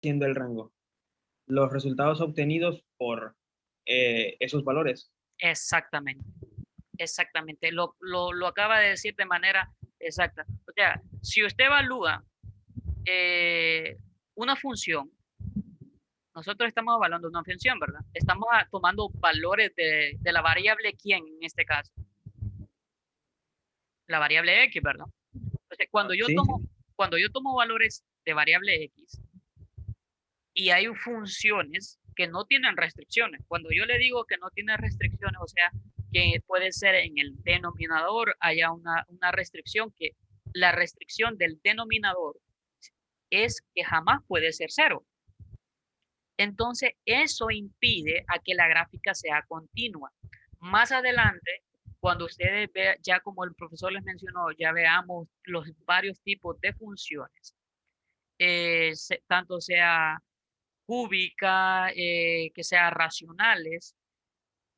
siendo el rango? Los resultados obtenidos por esos valores. Exactamente, exactamente. Lo acaba de decir de manera exacta. O sea, si usted evalúa una función, nosotros estamos evaluando una función, ¿verdad? Estamos tomando valores de la variable quién en este caso. La variable x, ¿verdad? Entonces, Sí, sí. cuando yo tomo valores de variable x y hay funciones que no tienen restricciones, cuando yo le digo que no tiene restricciones, o sea, que puede ser en el denominador haya una restricción, que la restricción del denominador es que jamás puede ser cero. Entonces, eso impide a que la gráfica sea continua. Más adelante, cuando ustedes vean, ya como el profesor les mencionó, ya veamos los varios tipos de funciones, tanto sea cúbica, que sea racionales,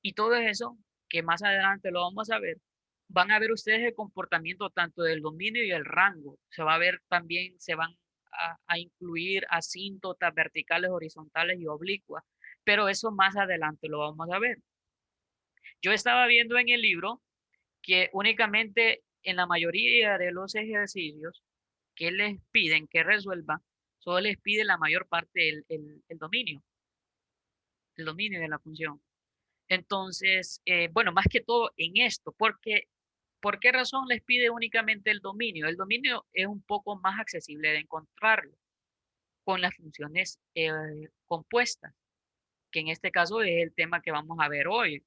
y todo eso, que más adelante lo vamos a ver, van a ver ustedes el comportamiento tanto del dominio y el rango. Se va a ver también, se van a incluir asíntotas verticales, horizontales y oblicuas, pero eso más adelante lo vamos a ver. Yo estaba viendo en el libro que únicamente en la mayoría de los ejercicios que les piden que resuelvan, solo les pide la mayor parte el dominio de la función. Entonces, bueno, más que todo en esto, porque ¿por qué razón les pide únicamente el dominio? El dominio es un poco más accesible de encontrarlo con las funciones compuestas, que en este caso es el tema que vamos a ver hoy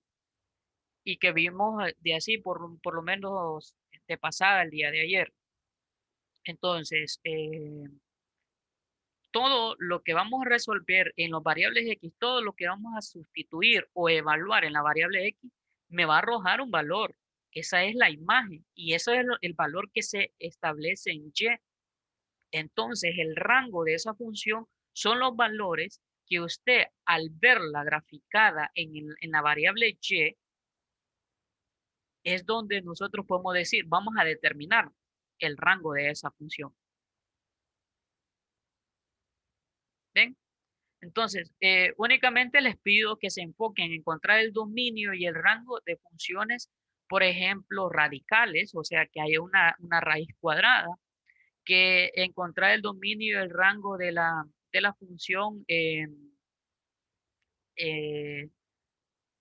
y que vimos de así por lo menos de pasada el día de ayer. Entonces, todo lo que vamos a resolver en los variables x, todo lo que vamos a sustituir o evaluar en la variable x, me va a arrojar un valor. Esa es la imagen y eso es el valor que se establece en y. Entonces, el rango de esa función son los valores que usted, al verla graficada en la variable y, es donde nosotros podemos decir, vamos a determinar el rango de esa función. ¿Ven? Entonces, únicamente les pido que se enfoquen en encontrar el dominio y el rango de funciones, por ejemplo, radicales, o sea, que haya una raíz cuadrada, que encontrar el dominio y el rango de la función eh,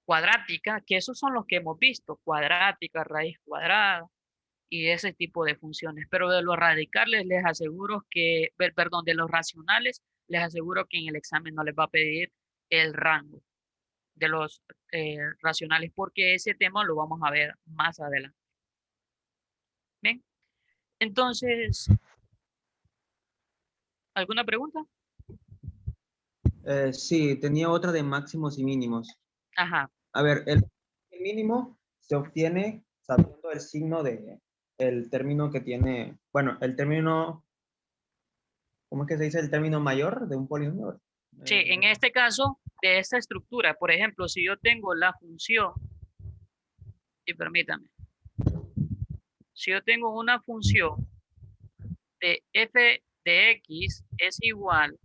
cuadrática, que esos son los que hemos visto, cuadrática, raíz cuadrada y ese tipo de funciones. Pero de los radicales les aseguro que, perdón, de los racionales, les aseguro que en el examen no les va a pedir el rango de los racionales, porque ese tema lo vamos a ver más adelante. ¿Bien? Entonces, ¿alguna pregunta? Sí, tenía otra de máximos y mínimos. Ajá. A ver, el mínimo se obtiene sabiendo el signo de el término que tiene, bueno, el término, ¿cómo es que se dice? El término mayor de un polinomio. Sí, en este caso, de esta estructura, por ejemplo, si yo tengo la función, y permítame, si yo tengo una función de f de x es igual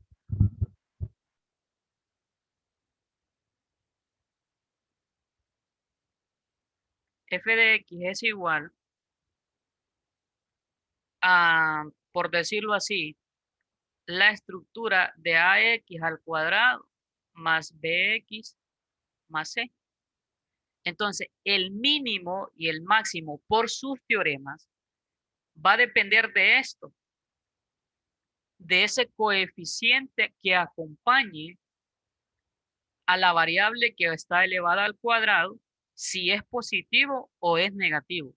f de x es igual a, por decirlo así, la estructura de ax al cuadrado más bx más c. Entonces, el mínimo y el máximo por sus teoremas va a depender de esto, de ese coeficiente que acompañe a la variable que está elevada al cuadrado, si es positivo o es negativo.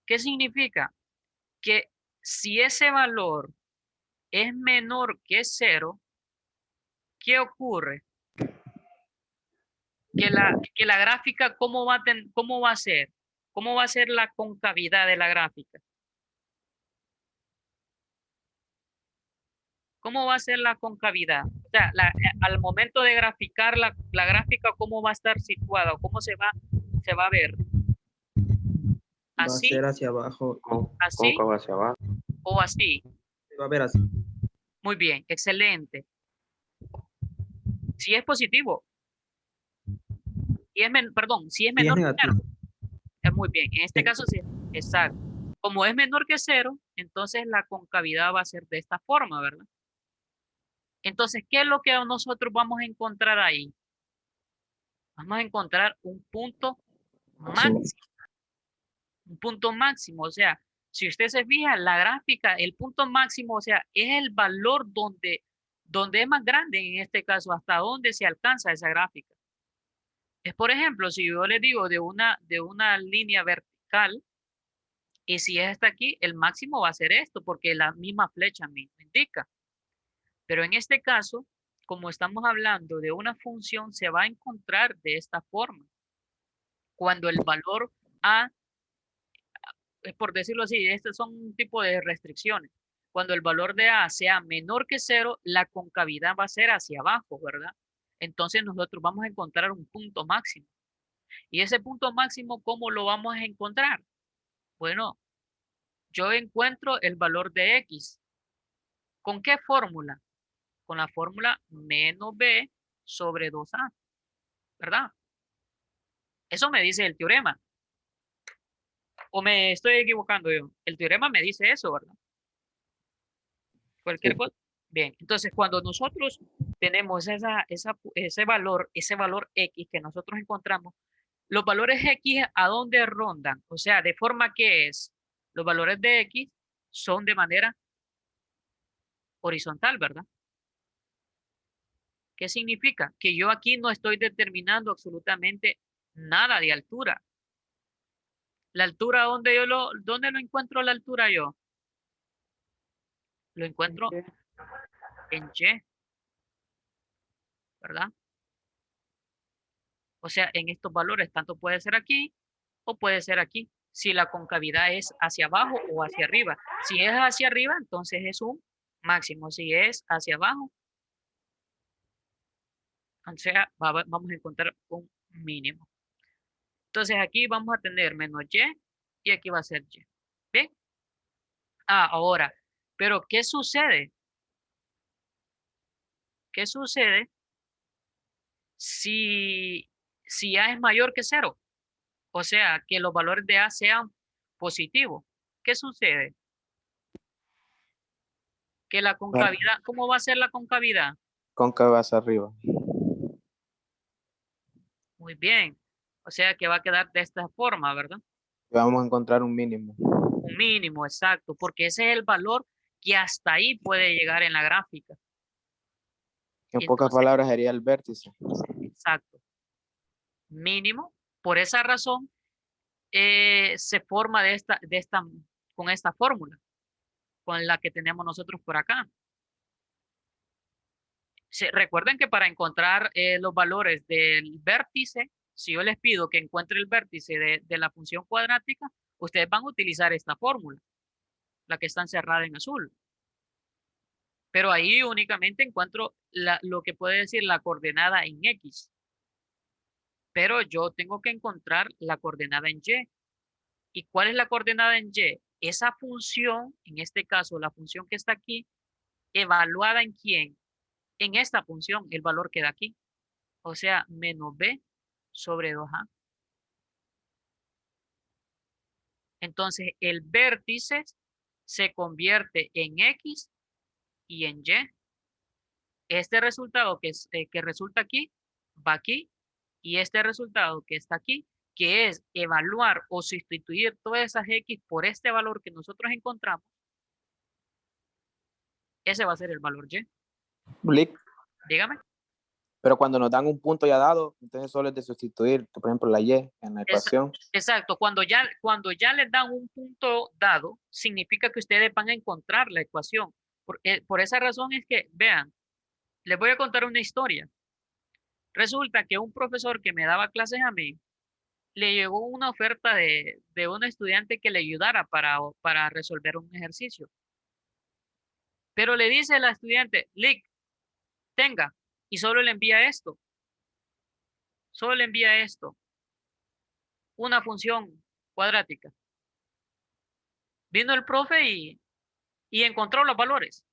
¿Qué significa? Que si ese valor es menor que 0, ¿qué ocurre? Que la gráfica, ¿cómo va a ser? ¿Cómo va a ser la concavidad de la gráfica? ¿Cómo va a ser la concavidad? O sea, al momento de graficar la gráfica, ¿cómo va a estar situada? ¿Cómo se va a ver? Va a ¿Así? ser hacia abajo. ¿Así? Cóncavo hacia abajo. ¿O así? Se va a ver así. Muy bien, excelente. Si es positivo, perdón, si es Si es menor que cero, negativo. es muy bien. En este Sí. caso, sí, exacto. Como es menor que cero, entonces la concavidad va a ser de esta forma, ¿verdad? Entonces, ¿qué es lo que nosotros vamos a encontrar ahí? Vamos a encontrar un punto Máximo. máximo, un punto máximo. O sea, si usted se fija, la gráfica, el punto máximo, o sea, es el valor donde es más grande, en este caso, hasta dónde se alcanza esa gráfica. Es, por ejemplo, si yo le digo de una línea vertical, y si es hasta aquí, el máximo va a ser esto, porque la misma flecha me indica. Pero en este caso, como estamos hablando de una función, se va a encontrar de esta forma. Cuando el valor A, por decirlo así, estos son un tipo de restricciones. Cuando el valor de A sea menor que cero, la concavidad va a ser hacia abajo, ¿verdad? Entonces nosotros vamos a encontrar un punto máximo. Y ese punto máximo, ¿cómo lo vamos a encontrar? Bueno, yo encuentro el valor de X. ¿Con qué fórmula? Con la fórmula menos B sobre 2A, ¿verdad? Eso me dice el teorema. ¿O me estoy equivocando yo? El teorema me dice eso, ¿verdad? Cualquier Sí. cosa. Bien, entonces cuando nosotros tenemos ese valor X que nosotros encontramos, los valores X, ¿a dónde rondan? O sea, de forma que los valores de X son de manera horizontal, ¿verdad? ¿Qué significa? Que yo aquí no estoy determinando absolutamente nada de altura. La altura, ¿dónde lo encuentro la altura yo? Lo encuentro en Y, ¿verdad? O sea, en estos valores, tanto puede ser aquí o puede ser aquí. Si la concavidad es hacia abajo o hacia arriba. Si es hacia arriba, entonces es un máximo. Si es hacia abajo, o sea, vamos a encontrar un mínimo. Entonces aquí vamos a tener menos y aquí va a ser Y. ¿Bien? Ahora, pero ¿qué sucede? ¿Qué sucede si, si A es mayor que cero? O sea, que los valores de A sean positivos. ¿Qué sucede? Que la Bueno, concavidad, ¿cómo va a ser la concavidad? cóncava hacia arriba. Muy bien. O sea que va a quedar de esta forma, ¿verdad? Vamos a encontrar un mínimo. Un mínimo, exacto, porque ese es el valor que hasta ahí puede llegar en la gráfica. En pocas Entonces, palabras sería el vértice. exacto, mínimo. Por esa razón, se forma con esta fórmula, con la que tenemos nosotros por acá. Recuerden que para encontrar los valores del vértice, si yo les pido que encuentre el vértice de la función cuadrática, ustedes van a utilizar esta fórmula, la que está encerrada en azul. Pero ahí únicamente encuentro lo que puede decir la coordenada en X. Pero yo tengo que encontrar la coordenada en Y. ¿Y cuál es la coordenada en Y? Esa función, en este caso la función que está aquí, evaluada en quién, en esta función, el valor queda aquí. O sea, menos B sobre 2A. Entonces, el vértice se convierte en X y en Y. Este resultado que resulta aquí, va aquí. Y este resultado que está aquí, que es evaluar o sustituir todas esas X por este valor que nosotros encontramos, ese va a ser el valor Y. Blick. Dígame. Pero cuando nos dan un punto ya dado, entonces solo es de sustituir, por ejemplo, la Y en la ecuación. Exacto, cuando ya les dan un punto dado, significa que ustedes van a encontrar la ecuación. Por esa razón es que, vean, les voy a contar una historia. Resulta que un profesor que me daba clases a mí, le llegó una oferta de un estudiante que le ayudara para resolver un ejercicio. Pero le dice al estudiante, Lick, tenga, y solo le envía esto, una función cuadrática. Vino el profe y encontró los valores.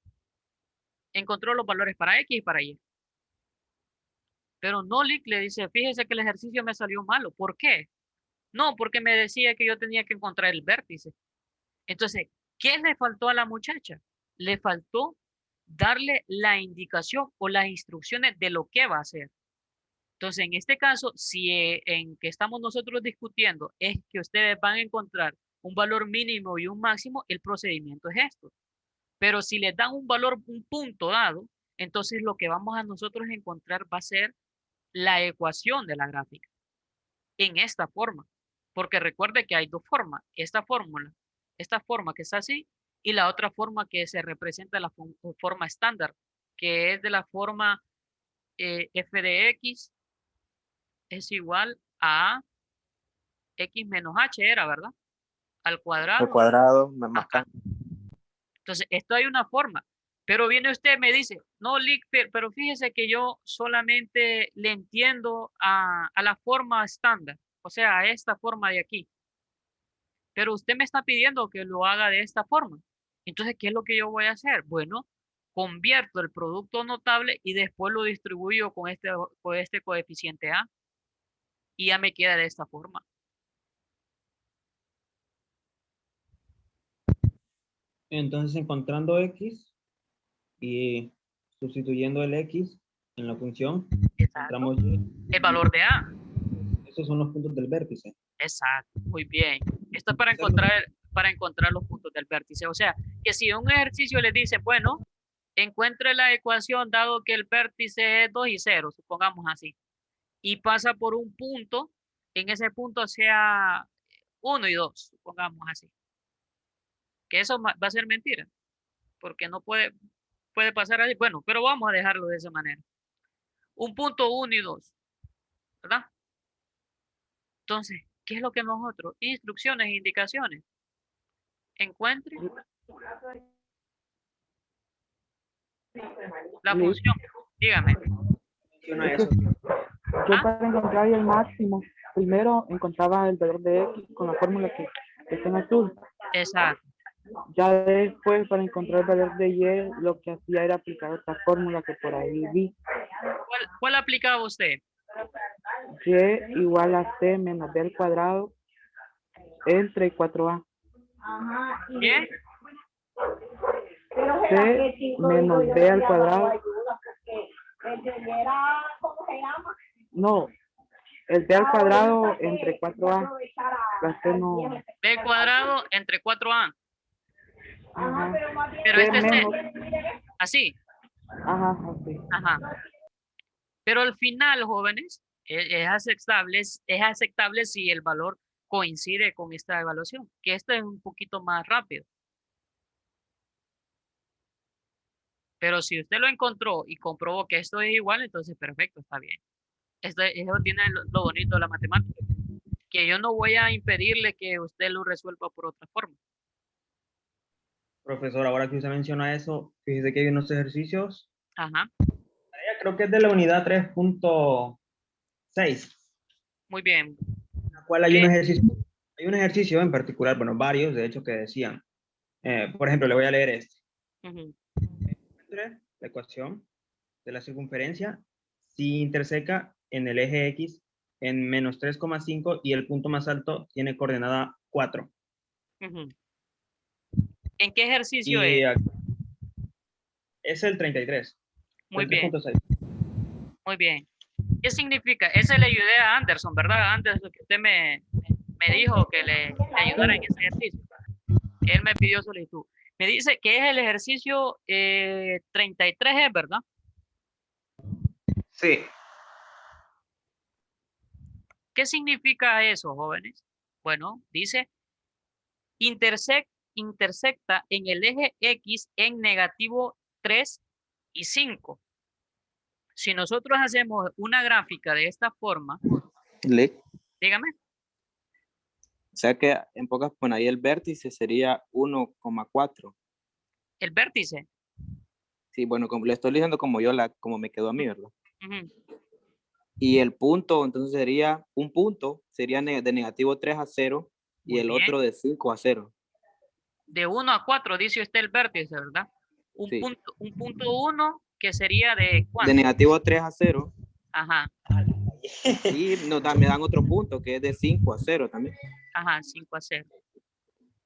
encontró los valores para X y para Y. Pero Nolik le dice, fíjese que el ejercicio me salió malo. ¿Por qué? No, porque me decía que yo tenía que encontrar el vértice. Entonces, ¿qué le faltó a la muchacha? Le faltó darle la indicación o las instrucciones de lo que va a hacer. Entonces, en este caso, si en que estamos nosotros discutiendo es que ustedes van a encontrar un valor mínimo y un máximo, el procedimiento es esto. Pero si les dan un valor, un punto dado, entonces lo que vamos a nosotros encontrar va a ser la ecuación de la gráfica en esta forma. Porque recuerde que hay dos formas. Esta forma que está así, y la otra forma que se representa la forma estándar, que es de la forma f de x es igual a x menos h, era, ¿verdad? Al Al cuadrado. cuadrado más Ajá. Entonces, esto hay una forma. Pero viene usted y me dice, no, Lick, pero fíjese que yo solamente le entiendo a la forma estándar, o sea, a esta forma de aquí. Pero usted me está pidiendo que lo haga de esta forma. Entonces, ¿qué es lo que yo voy a hacer? Bueno, convierto el producto notable y después lo distribuyo con este coeficiente A. Y ya me queda de esta forma. Entonces, encontrando X y sustituyendo el X en la función, Exacto. encontramos Y. El valor de A. Esos son los puntos del vértice. Exacto. Muy bien. Esto es para encontrar los puntos del vértice. O sea, que si un ejercicio le dice, bueno, encuentre la ecuación dado que el vértice es 2 y 0, supongamos así, y pasa por un punto, en ese punto sea 1 y 2, supongamos así. Que eso va a ser mentira, porque no puede pasar así. Bueno, pero vamos a dejarlo de esa manera. Un punto 1 y 2, ¿verdad? Entonces, ¿qué es lo que nosotros? Instrucciones e indicaciones. Encuentre la función. Dígame. Menciona Es que eso. yo para encontrar el máximo, primero encontraba el valor de X con la fórmula que está en azul. Exacto. Ya después para encontrar el valor de Y, lo que hacía era aplicar esta fórmula que por ahí vi. ¿Cuál aplicaba usted? Y igual a C menos B al cuadrado entre 4A. ¿Qué? C menos B al cuadrado. No, el B al cuadrado entre 4A. La C no. B cuadrado entre 4A. Ajá. Pero C este es menos. así. Ajá, así. Ajá. Pero al final, jóvenes, es aceptable si el valor coincide con esta evaluación, que esto es un poquito más rápido. Pero si usted lo encontró y comprobó que esto es igual, entonces perfecto, está bien. Eso tiene lo bonito de la matemática, que yo no voy a impedirle que usted lo resuelva por otra forma. Profesor, ahora que usted menciona eso, fíjese que hay unos ejercicios, Ajá, creo que es de la unidad 3.6, muy bien. en la cual hay un ejercicio en particular, bueno, varios, de hecho, que decían, por ejemplo, le voy a leer este. Ujú. Encuentre la ecuación de la circunferencia si interseca en el eje X en menos 3,5 y el punto más alto tiene coordenada 4. Ujú. ¿En qué ejercicio Y es? es el 33. Muy El bien, 3.6. muy bien. ¿Qué significa? Ese le ayudé a Anderson, ¿verdad? Anderson, que usted me dijo que le ayudara en ese ejercicio. Él me pidió solicitud. Me dice que es el ejercicio 33, ¿es verdad? Sí. ¿Qué significa eso, jóvenes? Bueno, dice, intersecta en el eje X en negativo 3 y 5. Si nosotros hacemos una gráfica de esta forma, Lick. dígame, O sea que en pocas, bueno, ahí el vértice sería 1,4. el vértice. Sí, bueno, como le estoy diciendo como me quedó a mí, ¿verdad? Ujú. Y el punto, entonces sería, un punto sería de negativo 3 a 0 y Muy el bien. otro de 5 a 0. De 1 a 4 dice usted el vértice, ¿verdad? Sí. Un punto 1 que sería de De ¿cuánto? negativo 3 a 0. Ajá, Y me dan otro punto que es de 5 a 0 también. ajá, 5 a 0.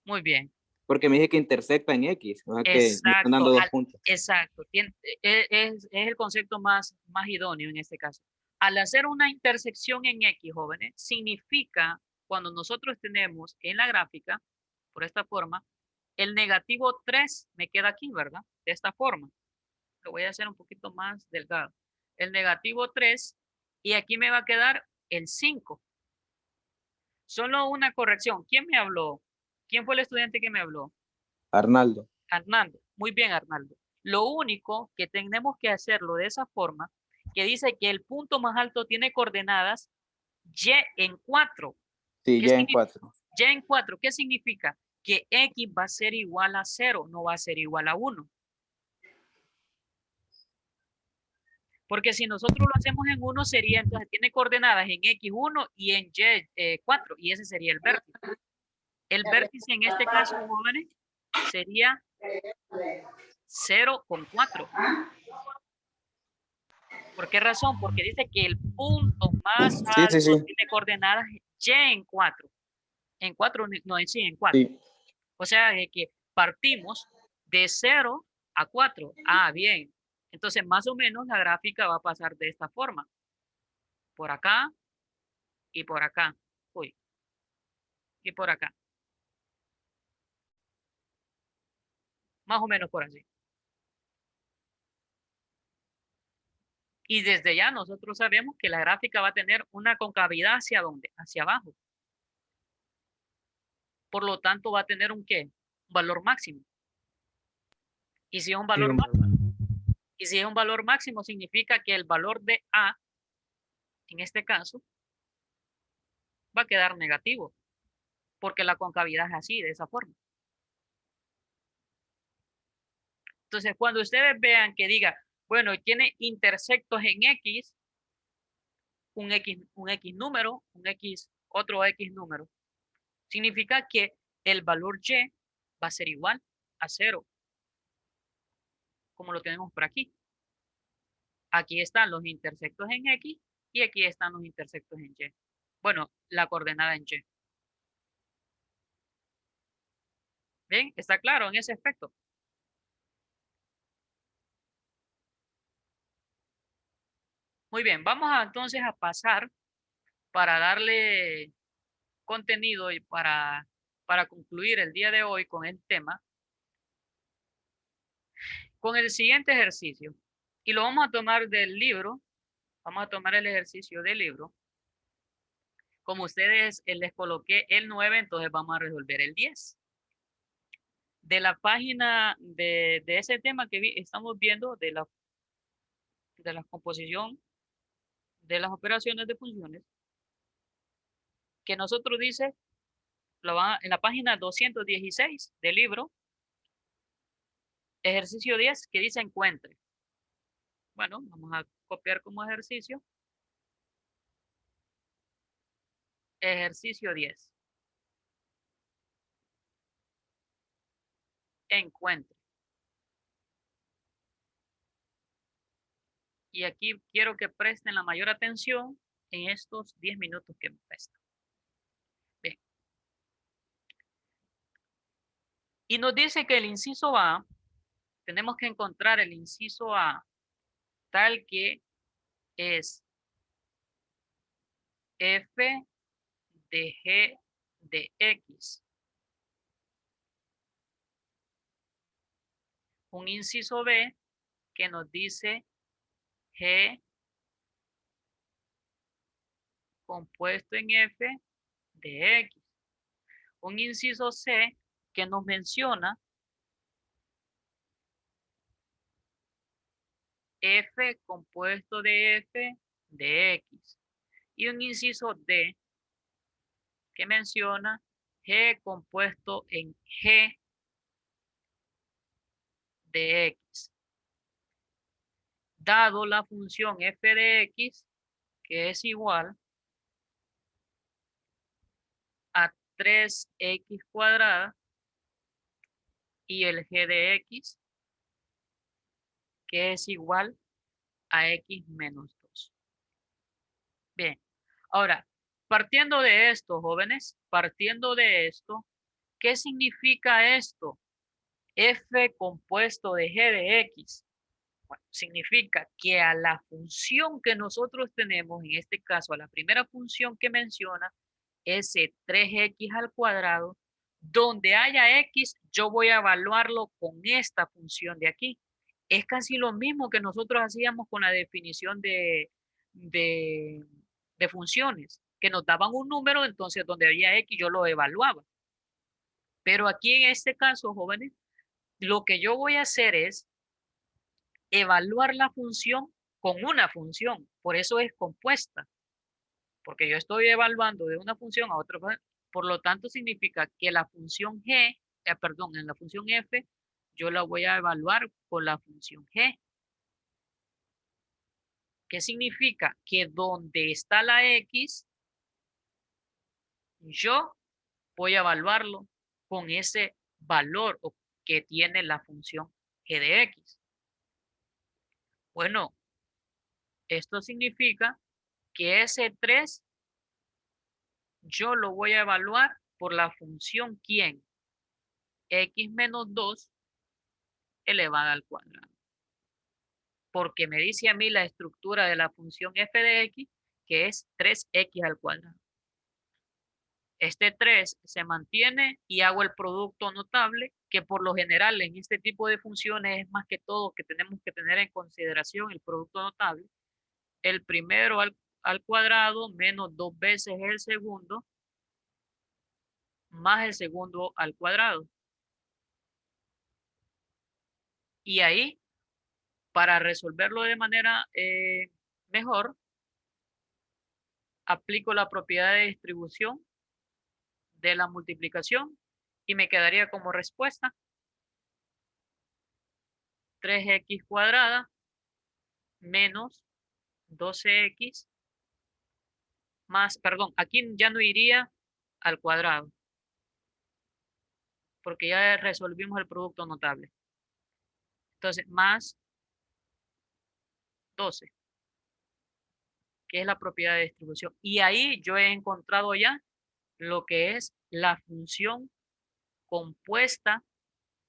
Muy bien. Porque me dije que intersecta en X. O sea que me están Exacto, dando 2 puntos. exacto. Es el concepto más idóneo en este caso. Al hacer una intersección en X, jóvenes, significa cuando nosotros tenemos en la gráfica, por esta forma, el negativo 3 me queda aquí, ¿verdad? De esta forma. Lo voy a hacer un poquito más delgado. El negativo 3 y aquí me va a quedar el 5. Solo una corrección. ¿Quién me habló? ¿Quién fue el estudiante que me habló? Arnaldo. Arnaldo. Muy bien, Arnaldo. Lo único que tenemos que hacerlo de esa forma, que dice que el punto más alto tiene coordenadas y en 4. Sí, ¿Qué ya en significa? 4. Y en 4, ¿qué significa? Que X va a ser igual a 0, no va a ser igual a 1. Porque si nosotros lo hacemos en 1, sería entonces tiene coordenadas en X1 y en Y4, y ese sería el vértice. El vértice en este caso, jóvenes, sería 0,4. ¿Por qué razón? Porque dice que el punto más Sí, sí, alto sí. tiene coordenadas Y en 4. En 4, no, sí, en 4. Sí. O sea, de que partimos de 0 a 4. Ah, bien. Entonces, más o menos la gráfica va a pasar de esta forma. Por acá y por acá. Uy, y por acá. Más o menos por así. Y desde ya nosotros sabemos que la gráfica va a tener una concavidad hacia dónde, hacia abajo. Por lo tanto, va a tener un qué, un valor máximo. Y si es un Sí, valor hombre, máximo, y si es un valor máximo, significa que el valor de A, en este caso, va a quedar negativo, porque la concavidad es así, de esa forma. Entonces, cuando ustedes vean que diga, bueno, tiene intersectos en X, un X número, un X, otro X número, significa que el valor Y va a ser igual a 0, como lo tenemos por aquí. Aquí están los intersectos en X y aquí están los intersectos en Y. Bueno, la coordenada en Y. ¿Bien? ¿Está claro en ese aspecto? Muy bien, vamos entonces a pasar para darle contenido y para concluir el día de hoy con el tema, con el siguiente ejercicio. Y lo vamos a tomar del libro, vamos a tomar el ejercicio del libro. Como ustedes les coloqué el 9, entonces vamos a resolver el 10. De la página de ese tema que estamos viendo, de la composición de las operaciones de funciones, que nosotros dice, en la página 216 del libro, ejercicio 10, que dice encuentre. Bueno, vamos a copiar como ejercicio. Ejercicio 10. Encuentre. Y aquí quiero que presten la mayor atención en estos 10 minutos que me prestan. Bien. Y nos dice que el inciso A, tenemos que encontrar el inciso A tal que es f de g de x. Un inciso B que nos dice g compuesto en f de x. Un inciso C que nos menciona f compuesto de f de x. Y un inciso D que menciona g compuesto en g de x. Dado la función f de x, que es igual a 3x cuadrada y el g de x que es igual a x menos 2. Bien, ahora, partiendo de esto, jóvenes, partiendo de esto, ¿qué significa esto? F compuesto de g de x. Bueno, significa que a la función que nosotros tenemos, en este caso a la primera función que menciona, ese 3x al cuadrado, donde haya x, yo voy a evaluarlo con esta función de aquí. Es casi lo mismo que nosotros hacíamos con la definición de funciones, que nos daban un número, entonces donde había x yo lo evaluaba. Pero aquí en este caso, jóvenes, lo que yo voy a hacer es evaluar la función con una función. Por eso es compuesta, porque yo estoy evaluando de una función a otra. Por lo tanto, significa que la función g, perdón, en la función f, yo la voy a evaluar con la función g. ¿Qué significa? Que donde está la x, yo voy a evaluarlo con ese valor que tiene la función g de x. Bueno, esto significa que ese 3 yo lo voy a evaluar por la función ¿quién? X menos 2 elevada al cuadrado. Porque me dice a mí la estructura de la función f de x, que es 3x al cuadrado. Este 3 se mantiene y hago el producto notable, que por lo general en este tipo de funciones es más que todo que tenemos que tener en consideración el producto notable. El primero al cuadrado menos 2 veces el segundo, más el segundo al cuadrado. Y ahí, para resolverlo de manera mejor, aplico la propiedad de distribución de la multiplicación y me quedaría como respuesta 3x cuadrada menos 12x más, perdón, aquí ya no iría al cuadrado, porque ya resolvimos el producto notable. Entonces, más 12, que es la propiedad de distribución. Y ahí yo he encontrado ya lo que es la función compuesta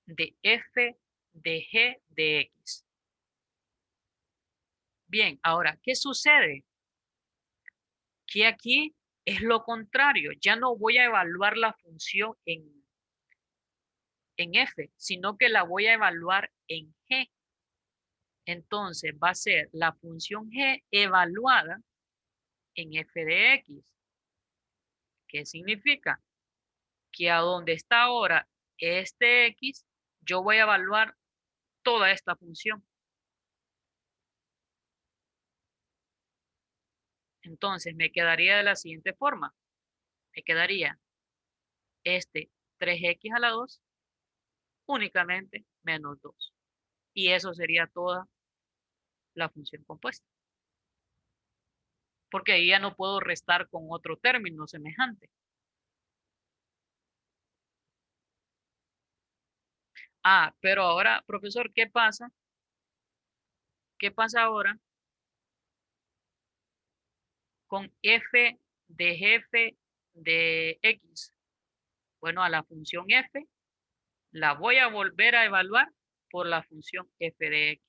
de f de g de x. Bien, ahora, ¿qué sucede? Que aquí es lo contrario. Ya no voy a evaluar la función en f, sino que la voy a evaluar en g. Entonces va a ser la función g evaluada en f de x. ¿Qué significa? Que a donde está ahora este x, yo voy a evaluar toda esta función. Entonces me quedaría de la siguiente forma. Me quedaría este 3x a la 2 únicamente menos 2. Y eso sería toda la función compuesta. Porque ahí ya no puedo restar con otro término semejante. Ah, pero ahora, profesor, ¿qué pasa? ¿Qué pasa ahora con f de jefe de x? Bueno, a la función f la voy a volver a evaluar por la función f de x.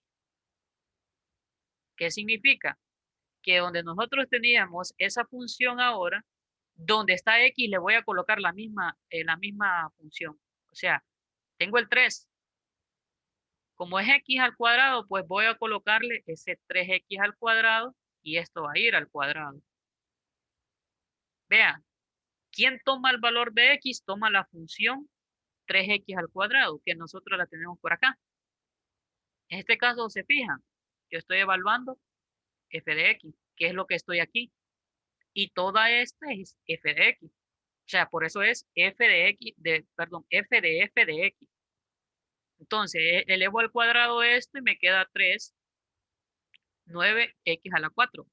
¿Qué significa? Que donde nosotros teníamos esa función ahora, donde está x le voy a colocar la misma función. O sea, tengo el 3. Como es x al cuadrado, pues voy a colocarle ese 3x al cuadrado y esto va a ir al cuadrado. Vean, ¿quién toma el valor de x? Toma la función 3x al cuadrado, que nosotros la tenemos por acá. En este caso, se fijan, yo estoy evaluando f de x, que es lo que estoy aquí. Y toda esta es f de x. O sea, por eso es f de x, perdón, f de x. Entonces, elevo al cuadrado esto y me queda 3, 9x a la 4.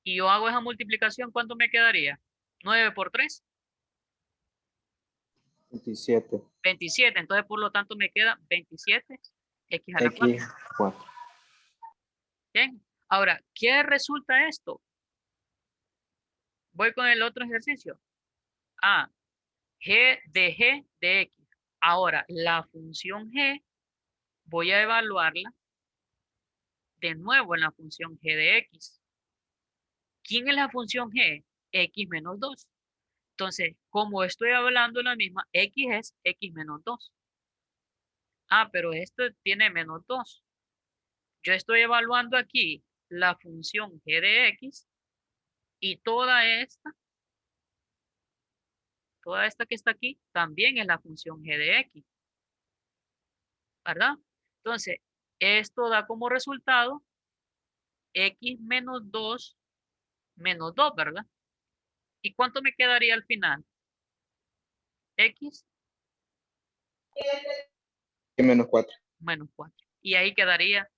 Y yo hago esa multiplicación, ¿cuánto me quedaría? 9 por 3. 27. 27. Entonces, por lo tanto, me queda 27 X a la 4. X4. Bien. Ahora, ¿qué resulta esto? Voy con el otro ejercicio. G de X. Ahora, la función G, voy a evaluarla de nuevo en la función G de X. ¿Quién es la función G? X menos 2. Entonces, como estoy hablando de la misma, X es X menos 2. Pero esto tiene menos 2. Yo estoy evaluando aquí la función G de X y toda esta que está aquí también es la función G de X, ¿verdad? Entonces, esto da como resultado X menos 2 menos 2, ¿verdad? ¿Y cuánto me quedaría al final? X menos 4. menos 4. Y ahí quedaría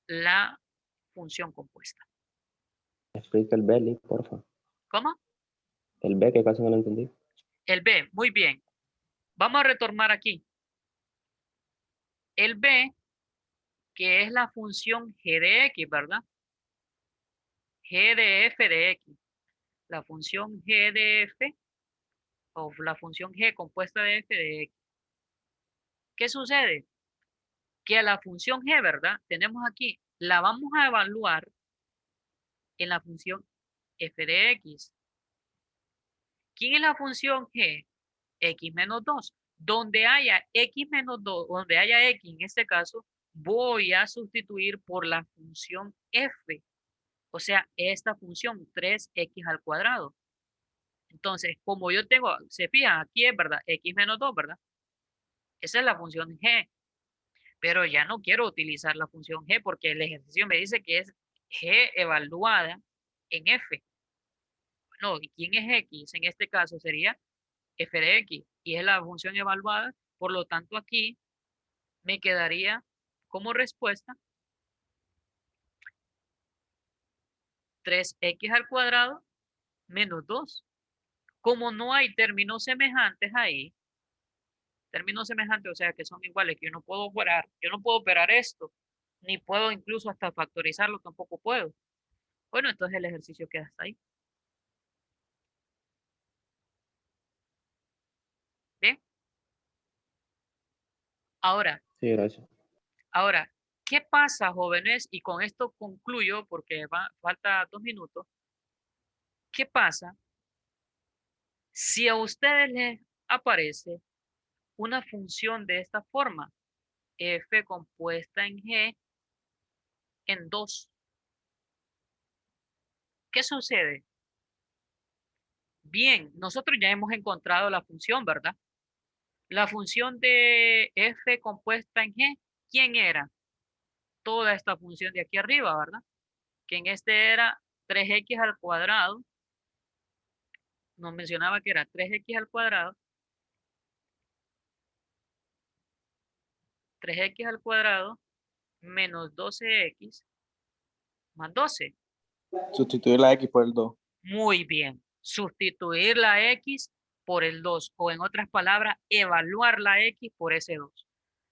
la función compuesta. Explica el B, Lick, por favor. ¿Cómo? El B, que casi no lo entendí. El B, muy bien. Vamos a retomar aquí. El B, que es la función G de X, ¿verdad? G de F de X. La función G de F, o la función G compuesta de F de X. ¿Qué sucede? Que a la función G, ¿verdad? Tenemos aquí, la vamos a evaluar en la función F de X. ¿Quién es la función G? X menos 2. Donde haya X menos 2, donde haya X en este caso, voy a sustituir por la función F. O sea, esta función 3x al cuadrado. Entonces, como yo tengo, se fijan, aquí es verdad, X menos 2, ¿verdad? Esa es la función G. Pero ya no quiero utilizar la función G porque el ejercicio me dice que es G evaluada en F. No, ¿y quién es X? En este caso sería F de X y es la función evaluada. Por lo tanto, aquí me quedaría como respuesta 3x al cuadrado menos 2. Como no hay términos semejantes ahí, términos semejantes, o sea, que son iguales, que yo no puedo operar esto, ni puedo incluso hasta factorizarlo, tampoco puedo. Bueno, entonces el ejercicio queda hasta ahí. Bien. Ahora, Sí, gracias. ¿qué pasa, jóvenes? Y con esto concluyo porque falta 2 minutos. ¿Qué pasa si a ustedes les aparece una función de esta forma? F compuesta en G en 2. ¿Qué sucede? Bien, nosotros ya hemos encontrado la función, ¿verdad? La función de F compuesta en G, ¿quién era? Toda esta función de aquí arriba, ¿verdad? Que en este era 3x al cuadrado. Nos mencionaba que era 3x al cuadrado. 3x al cuadrado menos 12x más 12. Sustituir la X por el 2. Muy bien. Sustituir la X por el 2. O en otras palabras, evaluar la X por ese 2.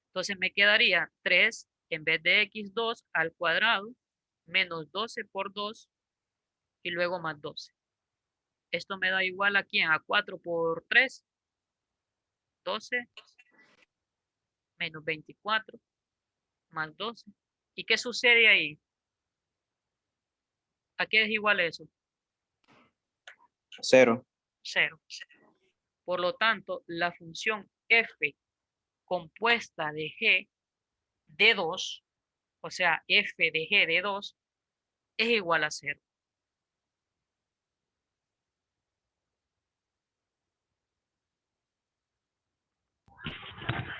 Entonces me quedaría 3 en vez de x2 al cuadrado menos 12 por 2 y luego más 12. Esto me da igual aquí a 4 por 3, 12 menos 24 más 12. ¿Y qué sucede ahí? ¿A qué es igual eso? 0. 0. Por lo tanto, la función f compuesta de g de 2, o sea, f de g de 2, es igual a 0.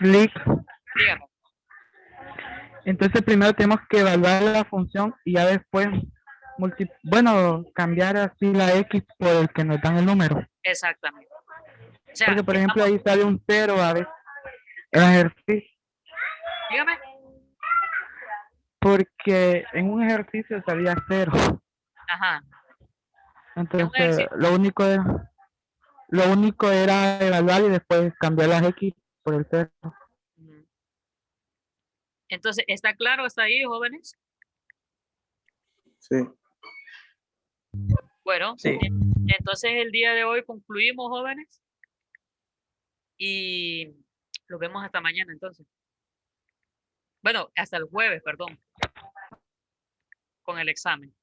Lick. Dígame. Entonces primero tenemos que evaluar la función y ya después cambiar así la X por el que nos dan el número. Exactamente. O sea, Porque por ejemplo ahí sale un 0 a veces en ejercicio. Dígame. Porque en un ejercicio salía 0. Ajá. Entonces lo único era evaluar y después cambiar las X por el 0. Entonces, ¿está claro hasta ahí, jóvenes? Sí. Bueno, Sí. entonces el día de hoy concluimos, jóvenes. Y nos vemos hasta mañana, entonces. Bueno, hasta el jueves, perdón, con el examen.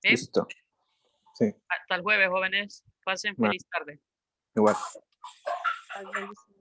¿Bien? Listo. Sí, Hasta el jueves, jóvenes. Pasen Bueno. feliz tarde. igual. Ay, bendición.